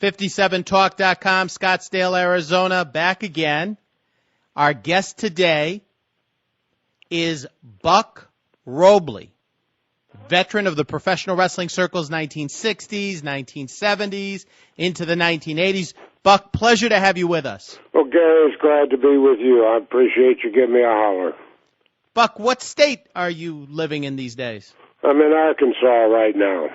57talk.com, Scottsdale, Arizona, back again. Our guest today is Buck Robley, veteran of the professional wrestling circles, 1960s, 1970s, into the 1980s. Buck, pleasure to have you with us. Well, Gary, it's glad to be with you. I appreciate you giving me a holler. Buck, what state are you living in these days? I'm in Arkansas right now.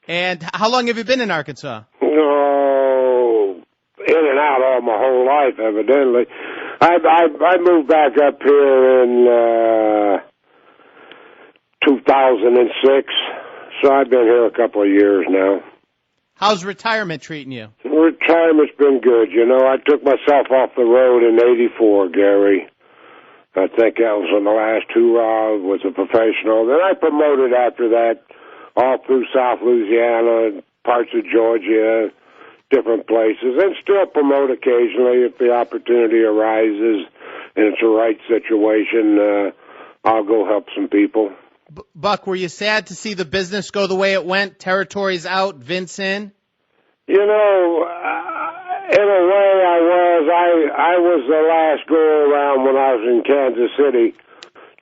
And how long have you been in Arkansas? Oh, in and out all my whole life, evidently. I moved back up here in 2006, so I've been here a couple of years now. How's retirement treating you? Retirement's been good. You know, I took myself off the road in '84, Gary. I think that was on the last hurrah, was a professional. Then I promoted after that all through South Louisiana, parts of Georgia, different places, and still promote occasionally if the opportunity arises and it's a right situation. I'll go help some people. Buck, were you sad to see the business go the way it went? Territories out, Vince in? You know, in a way I was the last go-around when I was in Kansas City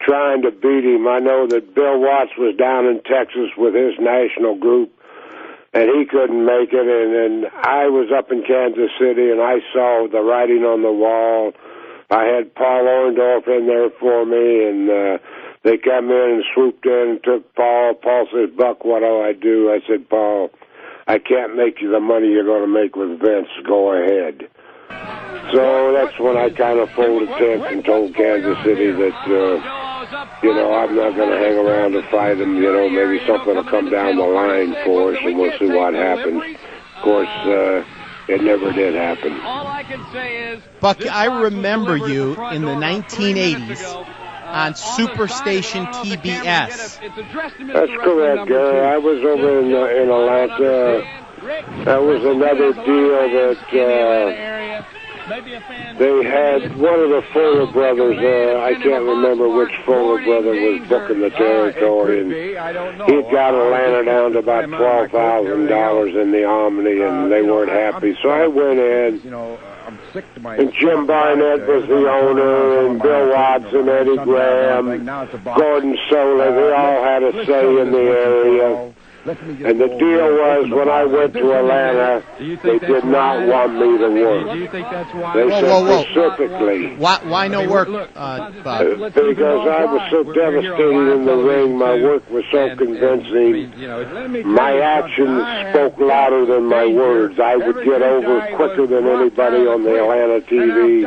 trying to beat him. I know that Bill Watts was down in Texas with his national group, and he couldn't make it, and I was up in Kansas City, and I saw the writing on the wall. I had Paul Orndorff in there for me, and they come in and swooped in and took Paul. Paul says, "Buck, what do I do?" I said, "Paul, I can't make you the money you're going to make with Vince. Go ahead." So that's when I kind of folded tents and told Kansas City that, you know, I'm not going to hang around to fight him. You know, maybe something will come down the line for us, and we'll see what happens. Of course, it never did happen. Buck, I remember you in the 1980s on Superstation TBS. That's correct, Gary. I was over in Atlanta. That was another deal that they had one of the Fuller brothers. I can't remember which Fuller brother was booking the territory, and he'd got Atlanta down to about $12,000 in the Omni, and they weren't happy. So I went in. And Jim Barnett was the owner, and Bill Watts and Eddie Graham, Gordon Soler, they all had a say in the area. And the deal was, when I went to Atlanta, they did not want me to work. They said specifically. Why no work, Bob? Because I was so devastated in the ring. My work was so convincing. My actions spoke louder than my words. I would get over quicker than anybody on the Atlanta TV,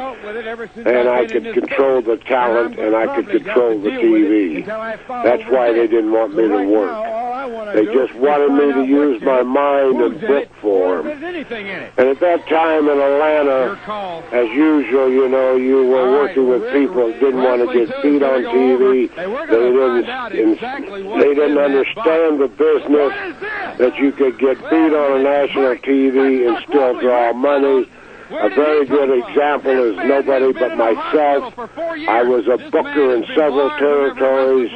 and I could control the talent, and I could control the TV. That's why they didn't want me to work. They just wanted me to use my mind and book for them. And at that time in Atlanta, as usual, you know, you were working with people that didn't want to get beat on TV. They didn't understand the business, that you could get beat on a national TV and still draw money. A very good example is nobody but myself. I was a booker in several territories.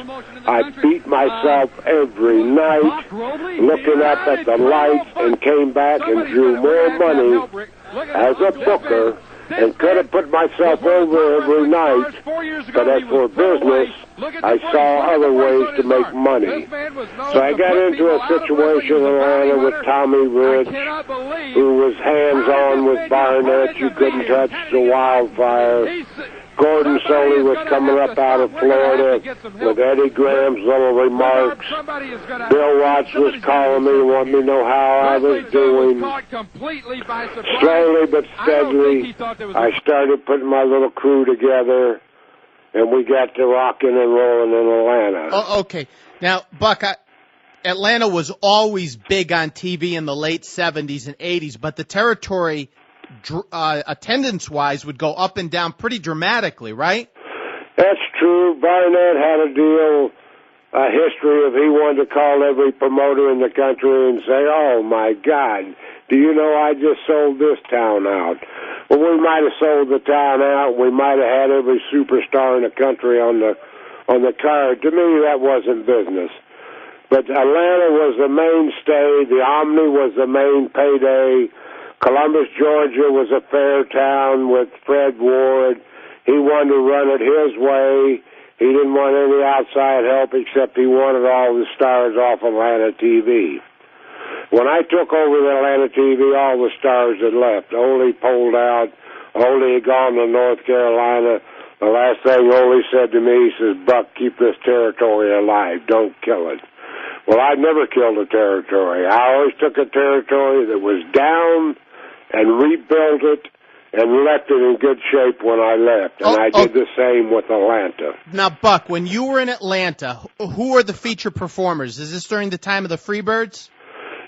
I beat myself every night, looking up at the lights, and came back and drew more money as a booker and could have put myself over every night. But as for business, I saw other ways to make money. So I got into a situation in Atlanta with Tommy Rich, who was hands-on with Barnett. You couldn't touch the Wildfire. Gordon Solie was coming up out of Florida with Eddie Graham's little remarks. Bill Watts was calling me and wanting me to know how I was doing. Slowly but steadily, I started putting my little crew together, and we got to rocking and rolling in Atlanta. Oh, okay. Now, Buck, Atlanta was always big on TV in the late 70s and 80s, but the territory attendance-wise would go up and down pretty dramatically, right? That's true. Barnett had a history of he wanted to call every promoter in the country and say, "Oh, my God, do you know I just sold this town out?" Well, we might have sold the town out. We might have had every superstar in the country on the card. To me, that wasn't business. But Atlanta was the mainstay. The Omni was the main payday. Columbus, Georgia was a fair town with Fred Ward. He wanted to run it his way. He didn't want any outside help except he wanted all the stars off Atlanta TV. When I took over the Atlanta TV, all the stars had left. Ole pulled out. Ole had gone to North Carolina. The last thing Ole said to me, he says, Buck, keep this territory alive. Don't kill it. Well, I never killed a territory. I always took a territory that was down and rebuilt it and left it in good shape when I left. And I did the same with Atlanta. Now, Buck, when you were in Atlanta, who were the feature performers? Is this during the time of the Freebirds?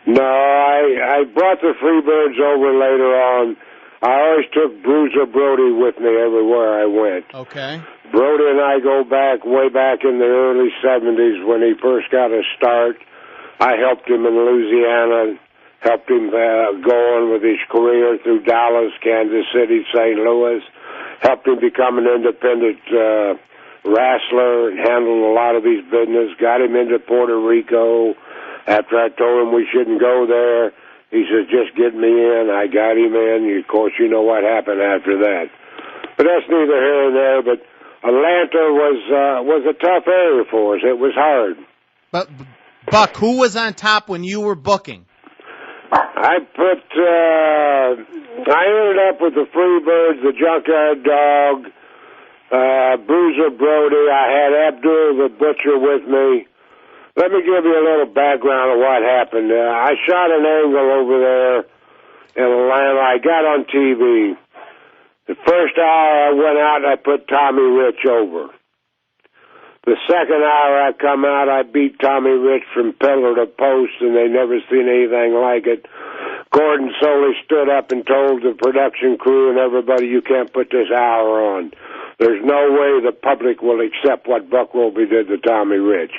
No, I brought the Freebirds over later on. I always took Bruiser Brody with me everywhere I went. Okay. Brody and I go back, way back in the early 70s when he first got a start. I helped him in Louisiana, helped him go on with his career through Dallas, Kansas City, St. Louis, helped him become an independent rassler and handled a lot of his business, got him into Puerto Rico. After I told him we shouldn't go there, he said, just get me in. I got him in. Of course, you know what happened after that. But that's neither here nor there. But Atlanta was a tough area for us. It was hard. But, Buck, who was on top when you were booking? I ended up with the Freebirds, the Junkyard Dog, Bruiser Brody. I had Abdul the Butcher with me. Let me give you a little background of what happened. I shot an angle over there in Atlanta. I got on TV. The first hour I went out and I put Tommy Rich over. The second hour I come out, I beat Tommy Rich from pillar to post, and they never seen anything like it. Gordon Soley stood up and told the production crew and everybody, you can't put this hour on. There's no way the public will accept what Buck Robley did to Tommy Rich.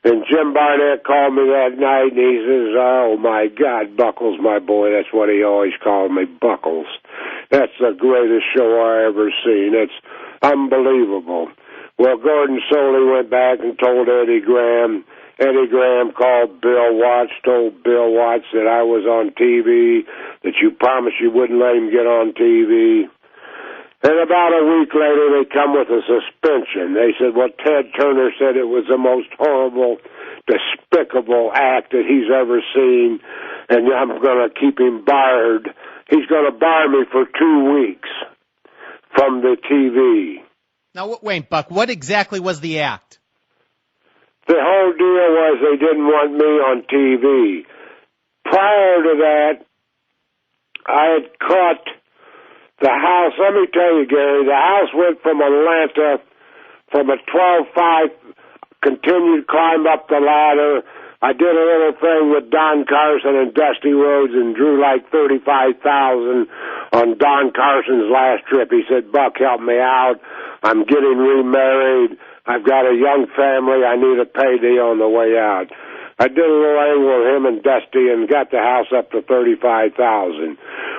And Jim Barnett called me that night, and he says, oh, my God, Buckles, my boy. That's what he always called me, Buckles. That's the greatest show I ever seen. It's unbelievable. Well, Gordon Soley went back and told Eddie Graham. Eddie Graham called Bill Watts, told Bill Watts that I was on TV, that you promised you wouldn't let him get on TV. And about a week later, they come with a suspension. They said, well, Ted Turner said it was the most horrible, despicable act that he's ever seen, and I'm going to keep him barred. He's going to bar me for 2 weeks from the TV. Now, wait, Buck, what exactly was the act? The whole deal was they didn't want me on TV. Prior to that, I had caught the house. Let me tell you, Gary, the house went from Atlanta from a 12.5, continued climb up the ladder. I did a little thing with Don Carson and Dusty Rhodes and drew like 35,000 on Don Carson's last trip. He said, Buck, help me out. I'm getting remarried. I've got a young family. I need a payday on the way out. I did a little angle with him and Dusty and got the house up to 35,000.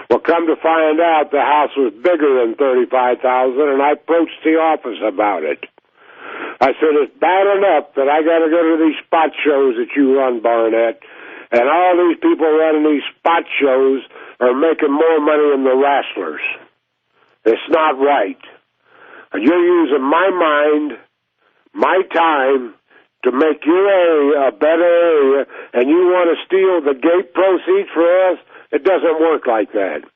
Well, come to find out, the house was bigger than 35,000, and I approached the office about it. I said, it's bad enough that I got to go to these spot shows that you run, Barnett, and all these people running these spot shows are making more money than the wrestlers. It's not right. And you're using my mind, my time, to make your area a better area, and you want to steal the gate proceeds for us? It doesn't work like that.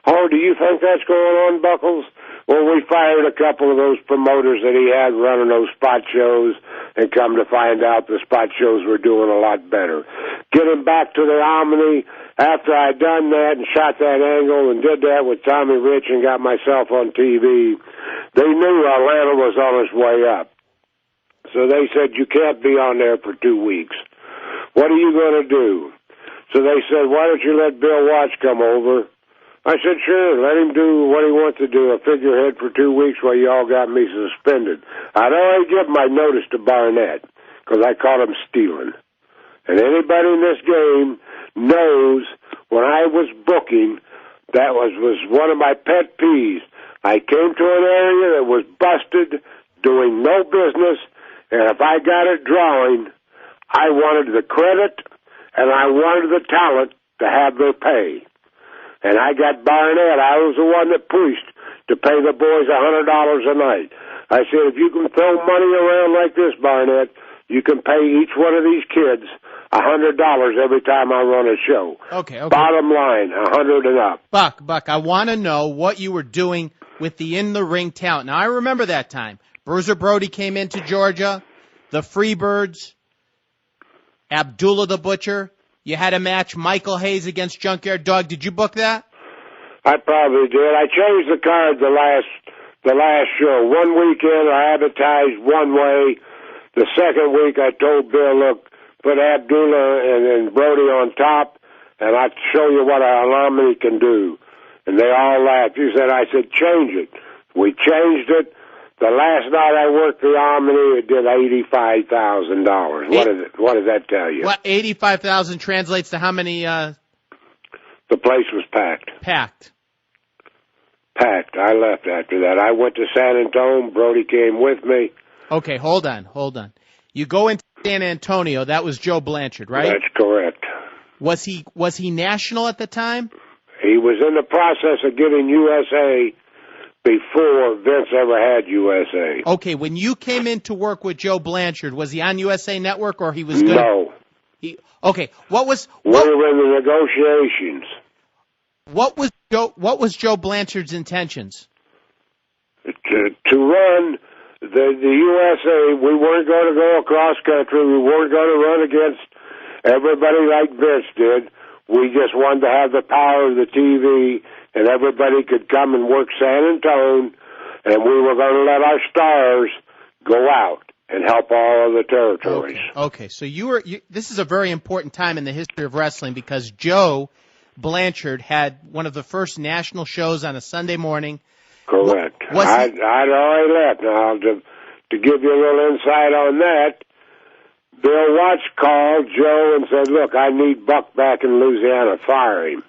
Oh, do you think that's going on, Buckles? Well, we fired a couple of those promoters that he had running those spot shows, and come to find out the spot shows were doing a lot better. Getting back to the Omni, after I'd done that and shot that angle and did that with Tommy Rich and got myself on TV, they knew Atlanta was on its way up. So they said, you can't be on there for 2 weeks. What are you going to do? So they said, why don't you let Bill Watts come over? I said, sure, let him do what he wants to do, a figurehead for 2 weeks while you all got me suspended. I'd already given my notice to Barnett because I caught him stealing. And anybody in this game knows when I was booking, that was one of my pet peeves. I came to an area that was busted, doing no business, and if I got it drawing, I wanted the credit and I wanted the talent to have their pay. And I got Barnett. I was the one that pushed to pay the boys $100 a night. I said, if you can throw money around like this, Barnett, you can pay each one of these kids $100 every time I run a show. Okay. Bottom line, 100 and up. Buck, I want to know what you were doing with the in-the-ring talent. Now, I remember that time. Bruiser Brody came into Georgia, the Freebirds, Abdullah the Butcher. You had a match, Michael Hayes against Junkyard Dog. Did you book that? I probably did. I changed the card the last show. One weekend I advertised one way. The second week I told Bill, look, put Abdullah and Brody on top, and I'll show you what an Alumni can do. And they all laughed. I said, change it. We changed it. The last night I worked the Omni, it did $85,000. What does that tell you? What, $85,000 translates to how many? The place was packed. Packed. I left after that. I went to San Antonio. Brody came with me. Okay, hold on. You go into San Antonio. That was Joe Blanchard, right? That's correct. Was he national at the time? He was in the process of getting USA before Vince ever had USA. Okay, when you came in to work with Joe Blanchard, was he on USA Network or he was good? No. Okay, we were in the negotiations. What was Joe Blanchard's intentions? To run the USA. We weren't going to go across country. We weren't going to run against everybody like Vince did. We just wanted to have the power of the TV, and everybody could come and work San Antonio, and we were going to let our stars go out and help all of the territories. Okay. So this is a very important time in the history of wrestling because Joe Blanchard had one of the first national shows on a Sunday morning. Correct. I'd already left. Now, to give you a little insight on that, Bill Watts called Joe and said, look, I need Buck back in Louisiana. Fire him.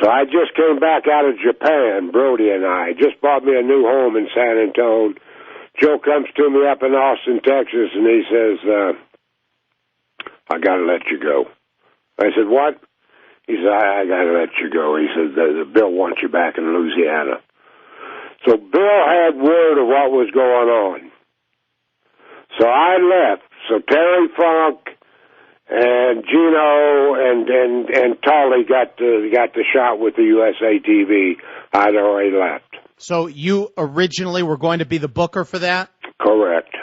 So I just came back out of Japan, Brody and I. Just bought me a new home in San Antonio. Joe comes to me up in Austin, Texas, and he says, I got to let you go. I said, what? He said, I got to let you go. He said, Bill wants you back in Louisiana. So Bill had word of what was going on. So I left. So Terry Funk and Gino and Tully got the shot with the USA TV. I'd already left. So you originally were going to be the booker for that? Correct.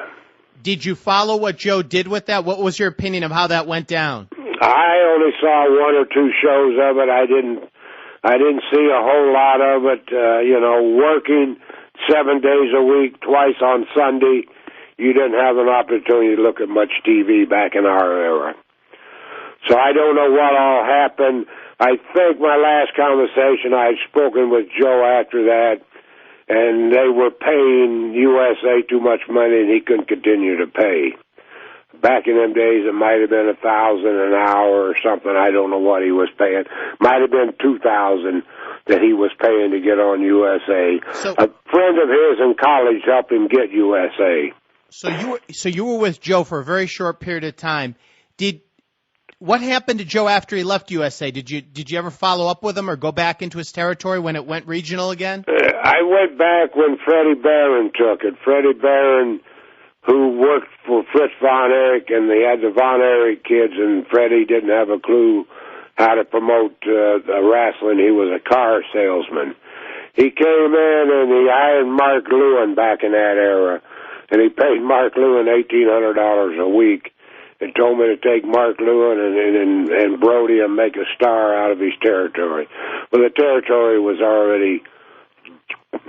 Did you follow what Joe did with that? What was your opinion of how that went down? I only saw one or two shows of it. I didn't see a whole lot of it. Working 7 days a week, twice on Sunday, you didn't have an opportunity to look at much TV back in our era. So I don't know what all happened. I think my last conversation, I had spoken with Joe after that, and they were paying USA too much money, and he couldn't continue to pay. Back in them days, it might have been $1,000 an hour or something. I don't know what he was paying. Might have been $2,000 that he was paying to get on USA. So, a friend of his in college helped him get USA. So you were with Joe for a very short period of time. What happened to Joe after he left USA? Did you ever follow up with him or go back into his territory when it went regional again? I went back when Freddie Barron took it. Freddie Barron, who worked for Fritz Von Erich, and they had the Von Erich kids, and Freddie didn't have a clue how to promote wrestling. He was a car salesman. He came in and he hired Mark Lewin back in that era, and he paid Mark Lewin $1,800 a week and told me to take Mark Lewin and Brody and make a star out of his territory. Well, the territory was already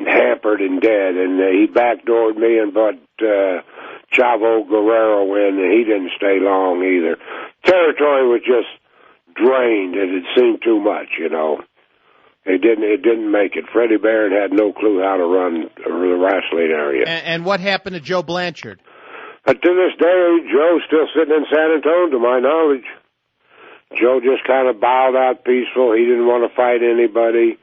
hampered and dead, and he backdoored me and brought Chavo Guerrero in, and he didn't stay long either. Territory was just drained. It had seen too much, It didn't make it. Freddie Barron had no clue how to run the wrestling area. And what happened to Joe Blanchard? To this day, Joe's still sitting in San Antonio, to my knowledge. Joe just kind of bowed out peaceful. He didn't want to fight anybody.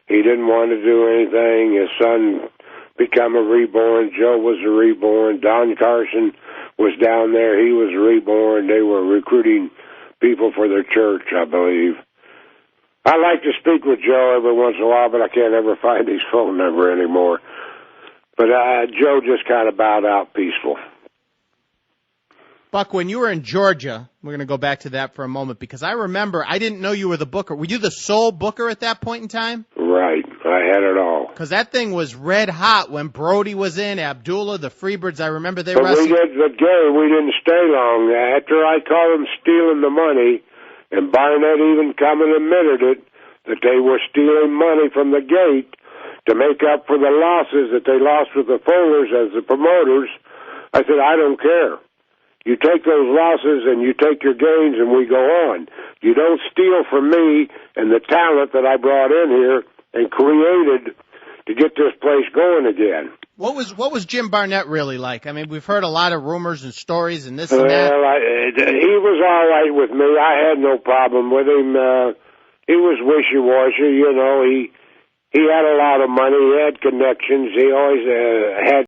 He didn't want to do anything. His son became a reborn. Joe was a reborn. Don Carson was down there. He was reborn. They were recruiting people for their church, I believe. I like to speak with Joe every once in a while, but I can't ever find his phone number anymore. But Joe just kind of bowed out peaceful. Buck, when you were in Georgia, we're going to go back to that for a moment, because I remember I didn't know you were the booker. Were you the sole booker at that point in time? Right. I had it all. Because that thing was red hot when Brody was in, Abdullah, the Freebirds. I remember they but wrestled. But Gary, we didn't stay long. After I called them stealing the money, and Barnett even come and admitted it, that they were stealing money from the gate to make up for the losses that they lost with the Fullers as the promoters, I said, I don't care. You take those losses and you take your gains and we go on. You don't steal from me and the talent that I brought in here and created to get this place going again. What was Jim Barnett really like? I mean, we've heard a lot of rumors and stories and this and that. Well, he was all right with me. I had no problem with him. He was wishy-washy, you know. He had a lot of money. He had connections. He always had